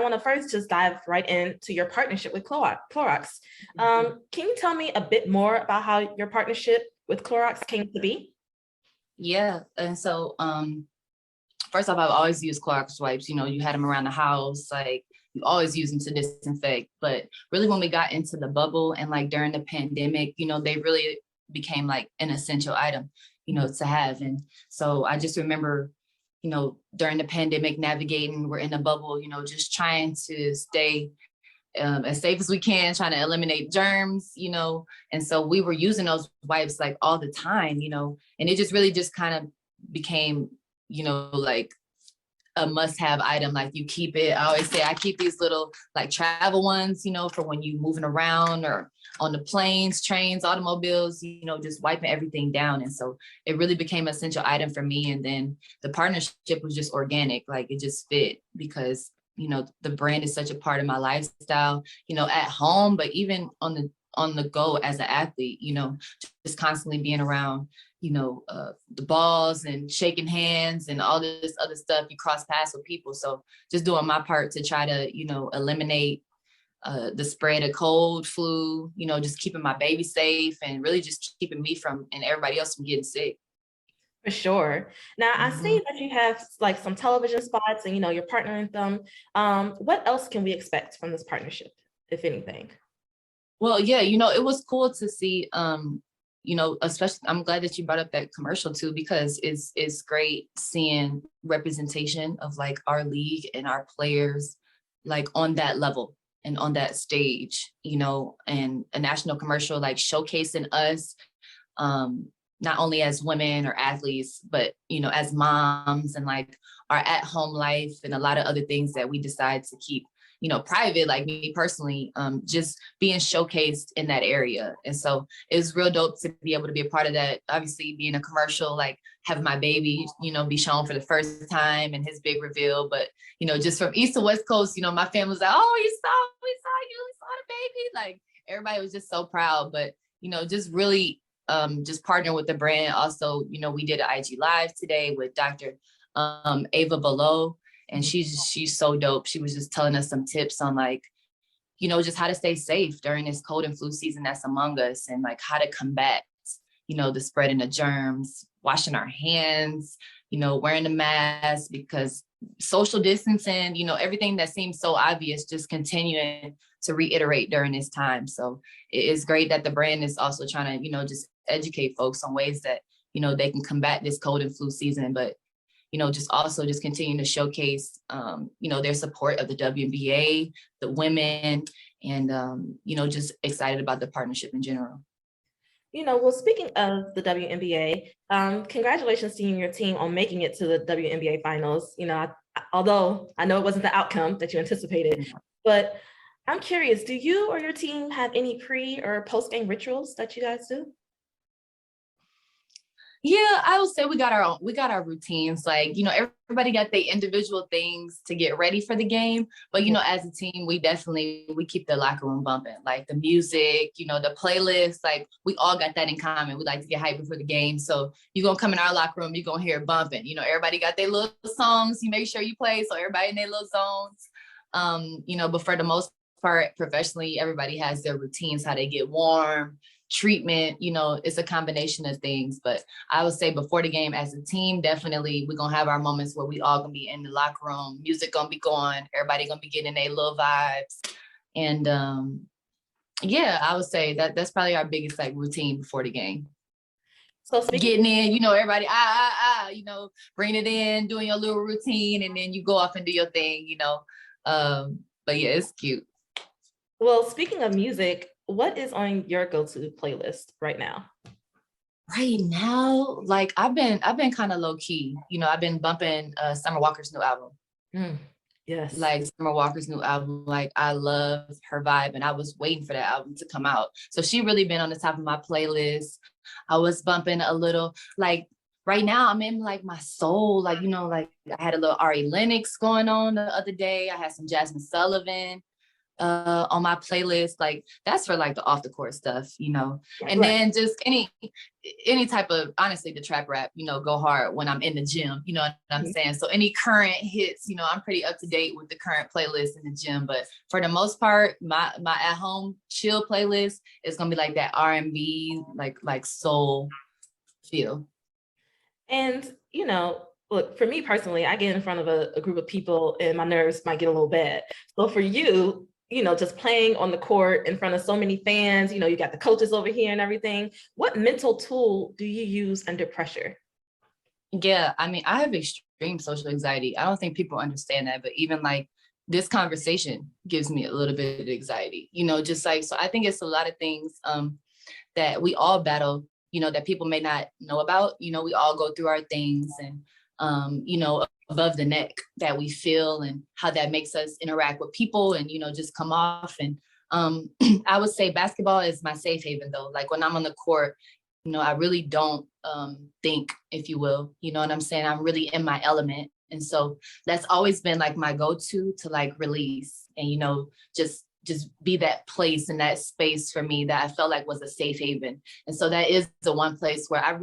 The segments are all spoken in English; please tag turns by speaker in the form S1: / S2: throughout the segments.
S1: I want to first just dive right into your partnership with Clorox. Can you tell me a bit more about how your partnership with Clorox came to be?
S2: Yeah, and so first off, I've always used Clorox wipes. You know, you had them around the house, like you always use them to disinfect. But really, when we got into the bubble and like during the pandemic, you know, they really became like an essential item, you know, to have. And so I just remember, you know, during the pandemic, navigating, we're in a bubble, you know, just trying to stay as safe as we can, trying to eliminate germs, you know. And so we were using those wipes like all the time, you know, and it just really just kind of became, you know, like a must-have item. Like you keep it. I always say I keep these little like travel ones, you know, for when you moving around or on the planes, trains, automobiles, you know, just wiping everything down. And so it really became an essential item for me. And then the partnership was just organic, like it just fit because, you know, the brand is such a part of my lifestyle, you know, at home, but even on the go as an athlete, you know, just constantly being around, you know, the balls and shaking hands and all this other stuff. You cross paths with people. So just doing my part to try to, you know, eliminate the spread of cold, flu, you know, just keeping my baby safe and really just keeping me from and everybody else from getting sick.
S1: For sure. Now, I see that you have like some television spots and, you know, you're partnering them. What else can we expect from this partnership, if anything?
S2: Well, yeah, you know, it was cool to see, you know, especially, I'm glad that you brought up that commercial too, because it's great seeing representation of like our league and our players, like on that level and on that stage, you know, and a national commercial, like showcasing us, not only as women or athletes, but, you know, as moms and like our at-home life and a lot of other things that we decide to keep, you know, private, like me personally, just being showcased in that area. And so it was real dope to be able to be a part of that. Obviously being a commercial, like having my baby, you know, be shown for the first time and his big reveal. But, you know, just from East to West Coast, you know, my family was like, oh, we saw the baby. Like everybody was just so proud, but, you know, just really just partnering with the brand. Also, you know, we did an IG Live today with Dr. Ava Below. And she's so dope. She was just telling us some tips on like, you know, just how to stay safe during this cold and flu season that's among us and like how to combat, you know, the spreading of germs, washing our hands, you know, wearing the mask because social distancing, you know, everything that seems so obvious, just continuing to reiterate during this time. So it is great that the brand is also trying to, you know, just educate folks on ways that, you know, they can combat this cold and flu season, but you know, just also just continue to showcase, you know, their support of the WNBA, the women, and, you know, just excited about the partnership in general.
S1: You know, well, speaking of the WNBA, congratulations to you and your team on making it to the WNBA finals. You know, although I know it wasn't the outcome that you anticipated, but I'm curious, do you or your team have any pre or post-game rituals that you guys do?
S2: Yeah, I would say we got our routines. Like, you know, everybody got their individual things to get ready for the game. But, you know, as a team, we keep the locker room bumping, like the music, you know, the playlist, like we all got that in common. We like to get hyped before the game. So you're going to come in our locker room, you're going to hear it bumping. You know, everybody got their little songs. You make sure you play. So everybody in their little zones, you know, but for the most part, professionally, everybody has their routines, how they get warm, treatment, you know, it's a combination of things. But I would say before the game as a team, definitely we're gonna have our moments where we all gonna be in the locker room, music gonna be going, everybody gonna be getting their little vibes. And yeah, I would say that's probably our biggest like routine before the game. So getting in, you know, everybody, you know, bringing it in, doing your little routine, and then you go off and do your thing, you know. But yeah, it's cute.
S1: Well, speaking of music, what is on your go-to playlist right now?
S2: Right now, like I've been kind of low key. You know, I've been bumping Summer Walker's new album.
S1: Yes.
S2: Like Summer Walker's new album, like I love her vibe and I was waiting for that album to come out. So she really been on the top of my playlist. I was bumping a little, like right now I'm in like my soul, like, you know, like I had a little Ari Lennox going on the other day. I had some Jasmine Sullivan. on my playlist, like that's for like the off the court stuff, and
S1: Right.
S2: then just any type of, honestly, the trap rap, go hard when I'm in the gym, you know what I'm saying? So any current hits, I'm pretty up to date with the current playlist in the gym, but for the most part, my at home chill playlist is gonna be like that R&B, like soul feel.
S1: And, look, for me personally, I get in front of a group of people and my nerves might get a little bad. So for you, just playing on the court in front of so many fans, you got the coaches over here and everything. What mental tool do you use under pressure?
S2: Yeah, I mean, I have extreme social anxiety. I don't think people understand that, but even like this conversation gives me a little bit of anxiety, just like, so I think it's a lot of things that we all battle, that people may not know about. We all go through our things and, above the neck that we feel and how that makes us interact with people and, just come off. And I would say basketball is my safe haven though. Like when I'm on the court, I really don't think, if you will, you know what I'm saying? I'm really in my element. And so that's always been like my go-to to like release and, just be that place and that space for me that I felt like was a safe haven. And so that is the one place where I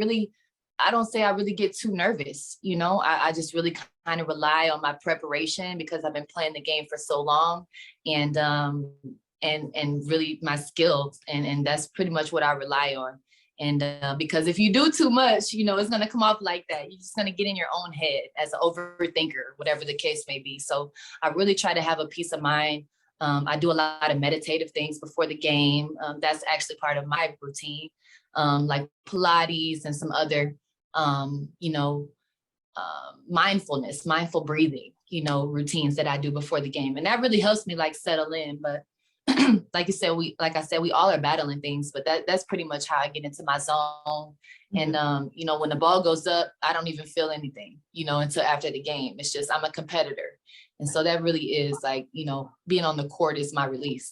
S2: don't say I really get too nervous. I just really kind of rely on my preparation because I've been playing the game for so long and really my skills. And that's pretty much what I rely on. And because if you do too much, it's going to come off like that. You're just going to get in your own head as an overthinker, whatever the case may be. So I really try to have a peace of mind. I do a lot of meditative things before the game. That's actually part of my routine, like Pilates and some other, mindfulness, mindful breathing, routines that I do before the game. And that really helps me like settle in. But like I said, we all are battling things, but that's pretty much how I get into my zone. And, when the ball goes up, I don't even feel anything, until after the game. It's just, I'm a competitor. And so that really is like, being on the court is my release.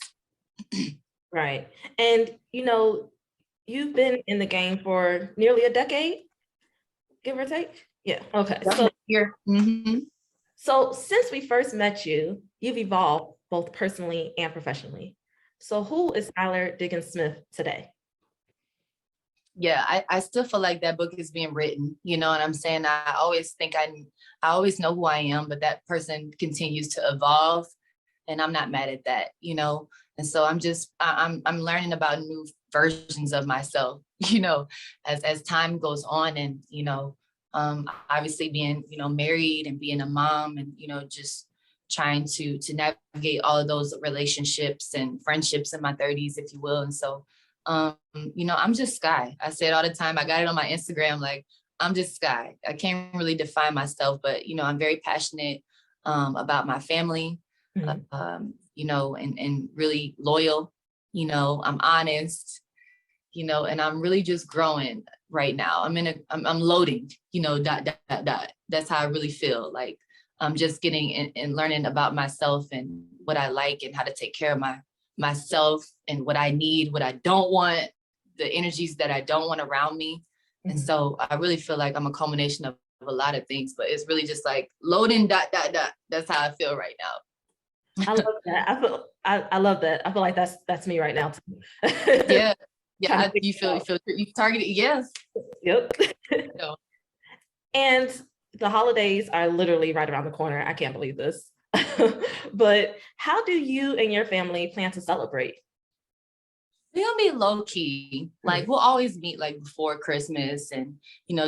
S1: Right. And, you've been in the game for nearly a decade, give or take. Yeah. Okay. So
S2: here.
S1: So since we first met you, you've evolved both personally and professionally. So who is Skylar Diggins-Smith today?
S2: Yeah, I still feel like that book is being written, you know what I'm saying? I always think I always know who I am, but that person continues to evolve and I'm not mad at that, And so I'm learning about new versions of myself, as time goes on and, obviously being, married and being a mom and, just trying to navigate all of those relationships and friendships in my 30s, if you will. And so, I'm just Sky. I say it all the time. I got it on my Instagram, like, I'm just Sky. I can't really define myself, but, I'm very passionate about my family, and really loyal, I'm honest, and I'm really just growing right now. I'm loading, ... That's how I really feel. Like I'm just getting and learning about myself and what I like and how to take care of myself and what I need, what I don't want, the energies that I don't want around me. And so I really feel like I'm a culmination of a lot of things, but it's really just like loading ... That's how I feel right now.
S1: I love that. I love that. I feel like that's me right now too.
S2: Yeah. Yeah. You feel you targeted. Yes.
S1: Yep. And the holidays are literally right around the corner. I can't believe this. But how do you and your family plan to celebrate?
S2: We'll be low key. Like we'll always meet like before Christmas and,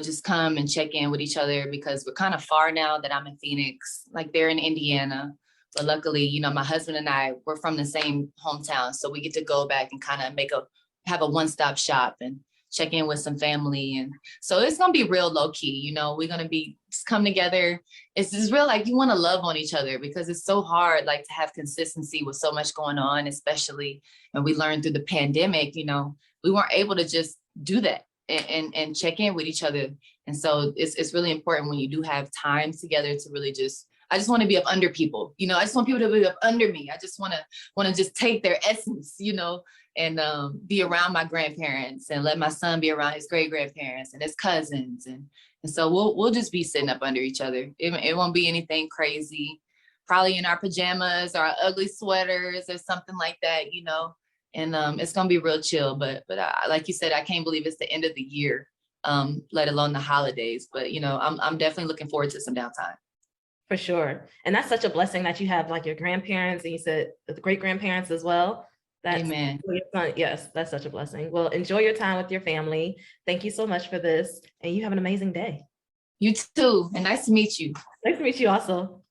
S2: just come and check in with each other because we're kind of far now that I'm in Phoenix, like they're in Indiana. But luckily, my husband and I, we're from the same hometown. So we get to go back and kind of have a one-stop shop and check in with some family. And so it's going to be real low key. We're going to just come together. It's just real, like you want to love on each other because it's so hard, like to have consistency with so much going on, especially, and we learned through the pandemic, we weren't able to just do that and check in with each other. And so it's really important when you do have time together to really I just want to be up under people, I just want people to be up under me. I just want to just take their essence, and be around my grandparents and let my son be around his great grandparents and his cousins. And so we'll just be sitting up under each other. It won't be anything crazy. probably in our pajamas or our ugly sweaters or something like that, you know, and it's gonna be real chill. But like you said, I can't believe it's the end of the year, let alone the holidays. But you know, I'm definitely looking forward to some downtime.
S1: For sure. And that's such a blessing that you have like your grandparents, and you said the great grandparents as well. That's
S2: Amen.
S1: Yes, that's such a blessing. Well, enjoy your time with your family. Thank you so much for this. And you have an amazing day.
S2: You too. And nice to meet you.
S1: Nice to meet you also.